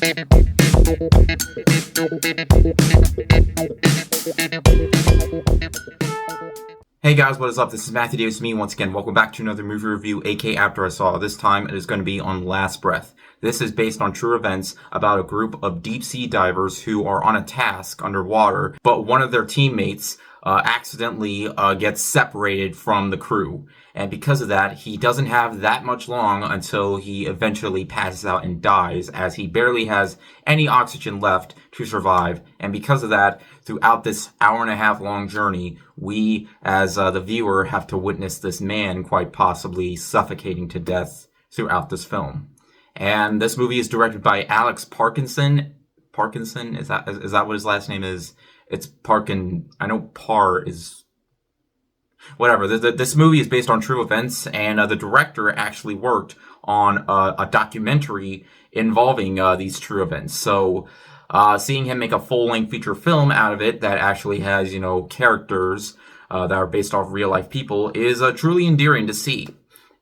Hey guys, what is up? This is Matthew Davis, me once again. Welcome back to another movie review, aka After I Saw. This time it is going to be on Last Breath. This is based on true events about a group of deep-sea divers who are on a task underwater, but one of their teammates accidentally gets separated from the crew. And because of that, he doesn't have that much long until he eventually passes out and dies, as he barely has any oxygen left to survive. And because of that, throughout this hour-and-a-half long journey, we, as the viewer, have to witness this man quite possibly suffocating to death throughout this film. And this movie is directed by Alex Parkinson. Parkinson? Is that what his last name is? It's Parkin. I know Par is... Whatever. This movie is based on true events, and the director actually worked on a documentary involving these true events. So, seeing him make a full-length feature film out of it that actually has, characters that are based off real-life people is truly endearing to see.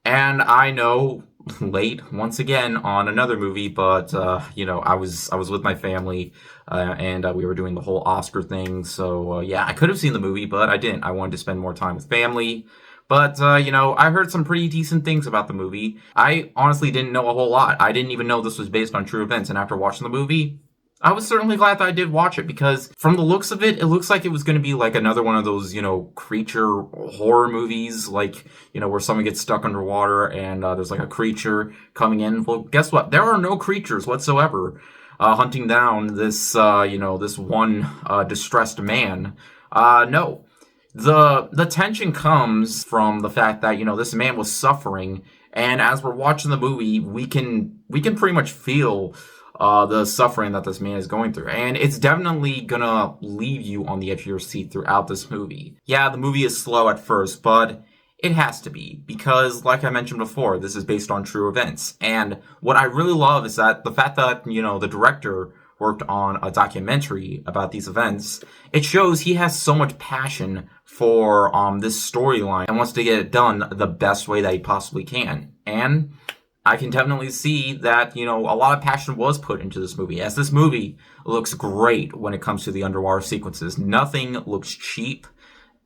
And I know, late once again on another movie, but I was with my family and we were doing the whole Oscar thing. So yeah, I could have seen the movie, but I didn't. I wanted to spend more time with family. But I heard some pretty decent things about the movie. I honestly didn't know a whole lot. I didn't even know this was based on true events. And after watching the movie, I was certainly glad that I did watch it, because from the looks of it, it looks like it was going to be like another one of those, creature horror movies, like, where someone gets stuck underwater and there's like a creature coming in. Well, guess what? There are no creatures whatsoever hunting down this, this one distressed man. No. The tension comes from the fact that, this man was suffering, and as we're watching the movie, we can pretty much feel the suffering that this man is going through. And it's definitely gonna leave you on the edge of your seat throughout this movie. Yeah, the movie is slow at first, but it has to be, because like I mentioned before, this is based on true events. And what I really love is that the fact that, the director worked on a documentary about these events, it shows he has so much passion for this storyline and wants to get it done the best way that he possibly can. And I can definitely see that, a lot of passion was put into this movie, as this movie looks great when it comes to the underwater sequences. Nothing looks cheap.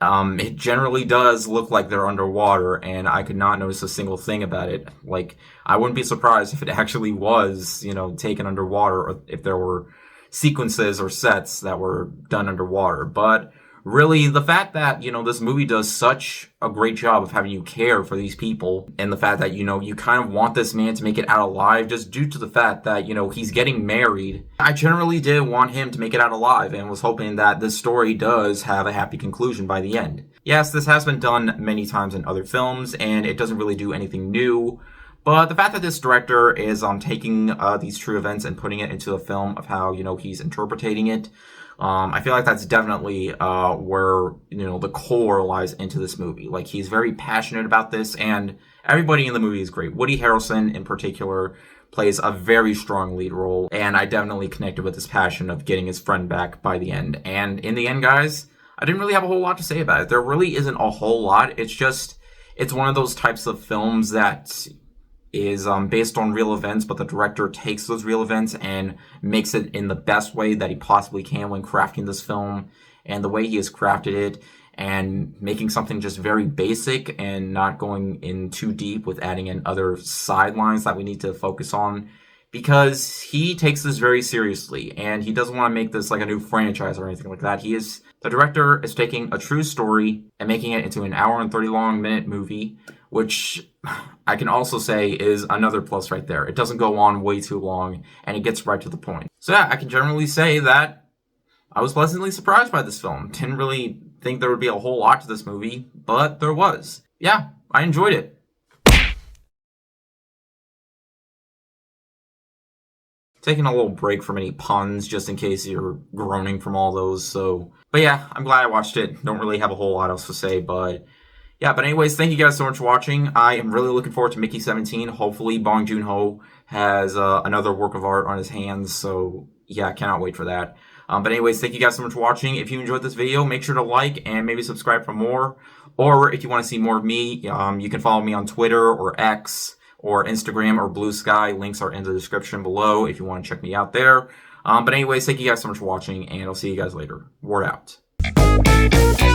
It generally does look like they're underwater, and I could not notice a single thing about it. Like, I wouldn't be surprised if it actually was, taken underwater, or if there were sequences or sets that were done underwater. But really, the fact that, this movie does such a great job of having you care for these people, and the fact that, you kind of want this man to make it out alive, just due to the fact that, he's getting married. I generally did want him to make it out alive, and was hoping that this story does have a happy conclusion by the end. Yes, this has been done many times in other films, and it doesn't really do anything new. But the fact that this director is taking these true events and putting it into a film of how, he's interpreting it, I feel like that's definitely where, the core lies into this movie. Like, he's very passionate about this, and everybody in the movie is great. Woody Harrelson, in particular, plays a very strong lead role, and I definitely connected with his passion of getting his friend back by the end. And in the end, guys, I didn't really have a whole lot to say about it. There really isn't a whole lot. It's one of those types of films that is based on real events, but the director takes those real events and makes it in the best way that he possibly can when crafting this film. And the way he has crafted it, and making something just very basic and not going in too deep with adding in other sidelines that we need to focus on, because he takes this very seriously, and he doesn't want to make this like a new franchise or anything like that. The director is taking a true story and making it into an hour and 30-minute movie, which I can also say is another plus right there. It doesn't go on way too long, and it gets right to the point. So yeah, I can generally say that I was pleasantly surprised by this film. Didn't really think there would be a whole lot to this movie, but there was. Yeah, I enjoyed it. Taking a little break from any puns, just in case you're groaning from all those, But yeah, I'm glad I watched it. Don't really have a whole lot else to say, but yeah, but anyways, thank you guys so much for watching. I am really looking forward to Mickey 17. Hopefully Bong Joon-ho has another work of art on his hands, so yeah, I cannot wait for that. But anyways, thank you guys so much for watching. If you enjoyed this video, make sure to like and maybe subscribe for more. Or if you want to see more of me, you can follow me on Twitter or X or Instagram or Blue Sky. Links are in the description below if you want to check me out there. But anyways, thank you guys so much for watching, and I'll see you guys later. Word out.